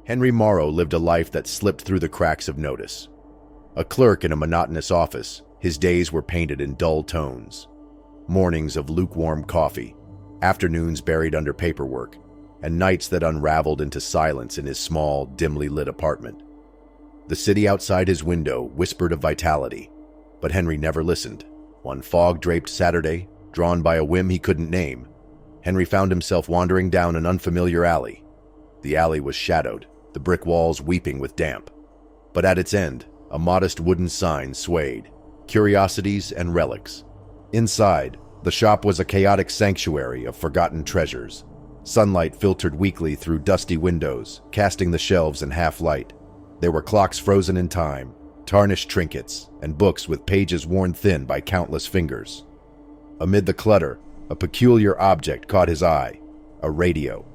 Henry Morrow lived a life that slipped through the cracks of notice. A clerk in a monotonous office, his days were painted in dull tones. Mornings of lukewarm coffee, afternoons buried under paperwork, and nights that unraveled into silence in his small, dimly lit apartment. The city outside his window whispered of vitality, but Henry never listened. One fog-draped Saturday, drawn by a whim he couldn't name, Henry found himself wandering down an unfamiliar alley. The alley was shadowed, the brick walls weeping with damp. But at its end, a modest wooden sign swayed, curiosities and relics. Inside, the shop was a chaotic sanctuary of forgotten treasures. Sunlight filtered weakly through dusty windows, casting the shelves in half-light. There were clocks frozen in time, tarnished trinkets, and books with pages worn thin by countless fingers. Amid the clutter, a peculiar object caught his eye, a radio.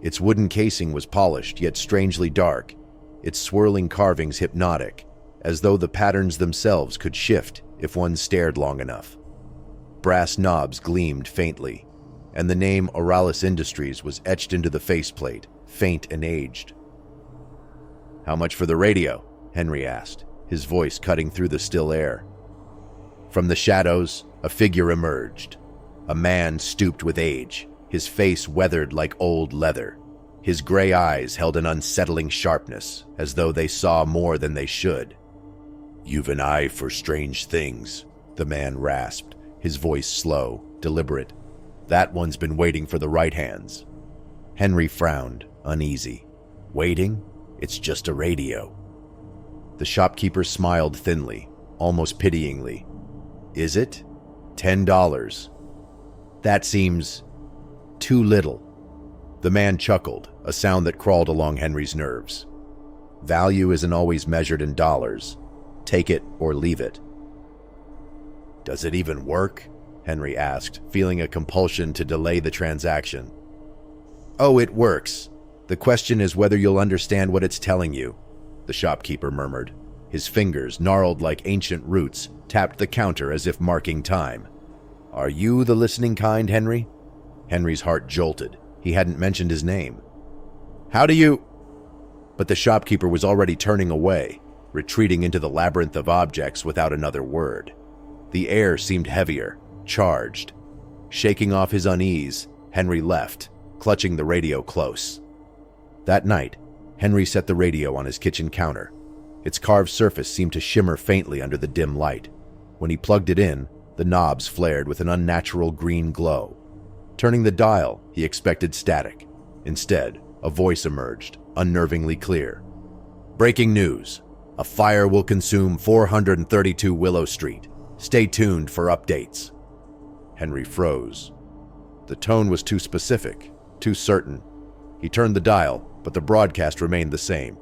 Its wooden casing was polished yet strangely dark, its swirling carvings hypnotic, as though the patterns themselves could shift if one stared long enough. Brass knobs gleamed faintly, and the name Colorless Industries was etched into the faceplate, faint and aged. "How much for the radio?" Henry asked, his voice cutting through the still air. From the shadows, a figure emerged. A man stooped with age, his face weathered like old leather. His gray eyes held an unsettling sharpness, as though they saw more than they should. "You've an eye for strange things," the man rasped, his voice slow, deliberate. "That one's been waiting for the right hands." Henry frowned, uneasy. "Waiting? It's just a radio." The shopkeeper smiled thinly, almost pityingly. "Is it? $10. That seems too little." The man chuckled, a sound that crawled along Henry's nerves. "Value isn't always measured in dollars. Take it or leave it." "Does it even work?" Henry asked, feeling a compulsion to delay the transaction. "Oh, it works. The question is whether you'll understand what it's telling you," the shopkeeper murmured. His fingers, gnarled like ancient roots, tapped the counter as if marking time. "Are you the listening kind, Henry?" Henry's heart jolted. He hadn't mentioned his name. "How do you—" But the shopkeeper was already turning away, retreating into the labyrinth of objects without another word. The air seemed heavier, charged. Shaking off his unease, Henry left, clutching the radio close. That night, Henry set the radio on his kitchen counter. Its carved surface seemed to shimmer faintly under the dim light. When he plugged it in, the knobs flared with an unnatural green glow. Turning the dial, he expected static. Instead, a voice emerged, unnervingly clear. "Breaking news. A fire will consume 432 Willow Street. Stay tuned for updates." Henry froze. The tone was too specific, too certain. He turned the dial, but the broadcast remained the same.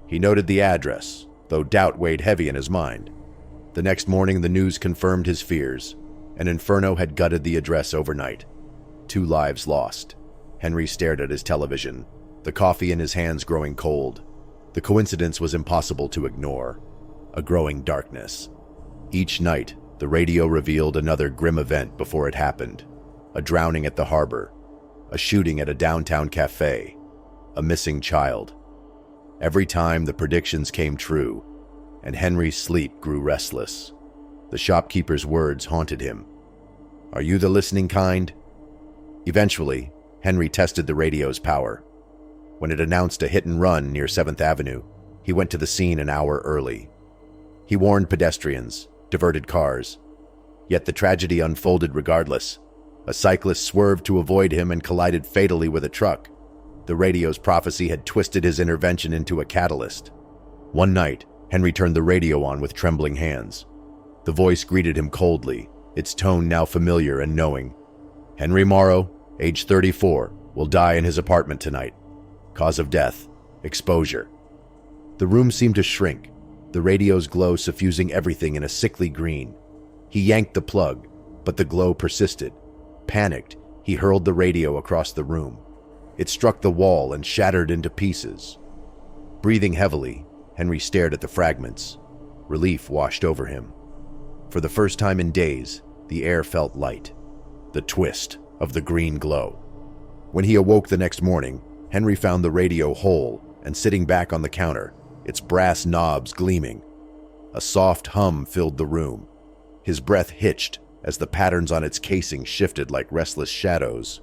He noted the address, though doubt weighed heavy in his mind. The next morning, the news confirmed his fears. An inferno had gutted the address overnight. 2 lives lost. Henry stared at his television, the coffee in his hands growing cold. The coincidence was impossible to ignore. A growing darkness. Each night, the radio revealed another grim event before it happened. A drowning at the harbor, a shooting at a downtown cafe, a missing child. Every time the predictions came true, and Henry's sleep grew restless. The shopkeeper's words haunted him. "Are you the listening kind?" Eventually, Henry tested the radio's power. When it announced a hit and run near 7th Avenue, he went to the scene an hour early. He warned pedestrians, diverted cars. Yet the tragedy unfolded regardless. A cyclist swerved to avoid him and collided fatally with a truck. The radio's prophecy had twisted his intervention into a catalyst. One night, Henry turned the radio on with trembling hands. The voice greeted him coldly, its tone now familiar and knowing. "Henry Morrow, age 34, will die in his apartment tonight. Cause of death, exposure." The room seemed to shrink, the radio's glow suffusing everything in a sickly green. He yanked the plug, but the glow persisted. Panicked, he hurled the radio across the room. It struck the wall and shattered into pieces. Breathing heavily, Henry stared at the fragments. Relief washed over him. For the first time in days, the air felt light. The twist of the green glow. When he awoke the next morning, Henry found the radio whole and sitting back on the counter, its brass knobs gleaming. A soft hum filled the room. His breath hitched as the patterns on its casing shifted like restless shadows.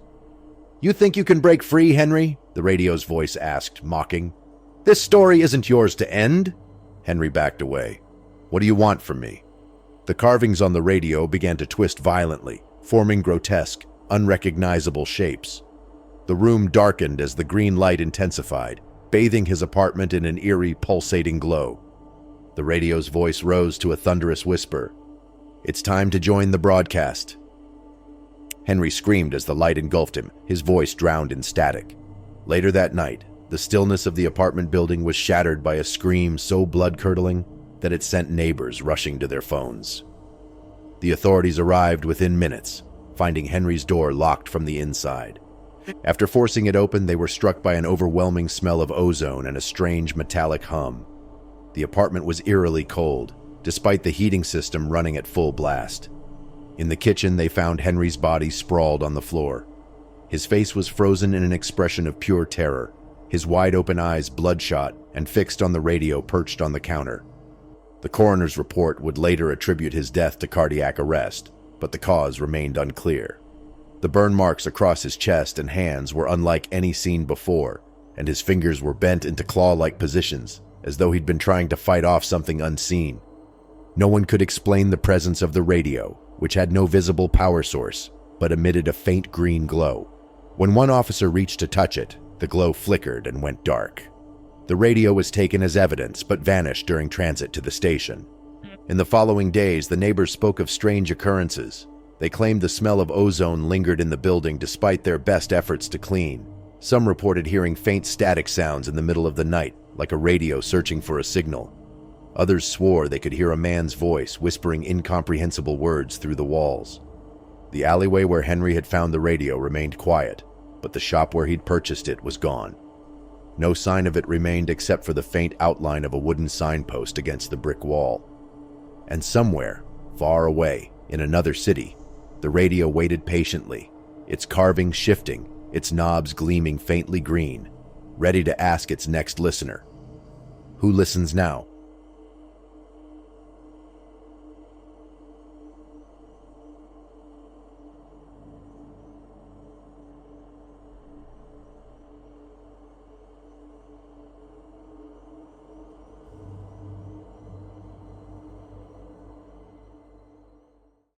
"You think you can break free, Henry?" the radio's voice asked, mocking. "This story isn't yours to end." Henry backed away. "What do you want from me?" The carvings on the radio began to twist violently, forming grotesque, unrecognizable shapes. The room darkened as the green light intensified, bathing his apartment in an eerie, pulsating glow. The radio's voice rose to a thunderous whisper. "It's time to join the broadcast." Henry screamed as the light engulfed him, his voice drowned in static. Later that night, the stillness of the apartment building was shattered by a scream so blood-curdling that it sent neighbors rushing to their phones. The authorities arrived within minutes, finding Henry's door locked from the inside. After forcing it open, they were struck by an overwhelming smell of ozone and a strange metallic hum. The apartment was eerily cold, despite the heating system running at full blast. In the kitchen, they found Henry's body sprawled on the floor. His face was frozen in an expression of pure terror, his wide-open eyes bloodshot and fixed on the radio perched on the counter. The coroner's report would later attribute his death to cardiac arrest, but the cause remained unclear. The burn marks across his chest and hands were unlike any seen before, and his fingers were bent into claw-like positions, as though he'd been trying to fight off something unseen. No one could explain the presence of the radio, which had no visible power source, but emitted a faint green glow. When one officer reached to touch it, the glow flickered and went dark. The radio was taken as evidence, but vanished during transit to the station. In the following days, the neighbors spoke of strange occurrences. They claimed the smell of ozone lingered in the building despite their best efforts to clean. Some reported hearing faint static sounds in the middle of the night, like a radio searching for a signal. Others swore they could hear a man's voice whispering incomprehensible words through the walls. The alleyway where Henry had found the radio remained quiet, but the shop where he'd purchased it was gone. No sign of it remained except for the faint outline of a wooden signpost against the brick wall. And somewhere, far away, in another city, the radio waited patiently, its carving shifting, its knobs gleaming faintly green, ready to ask its next listener. Who listens now?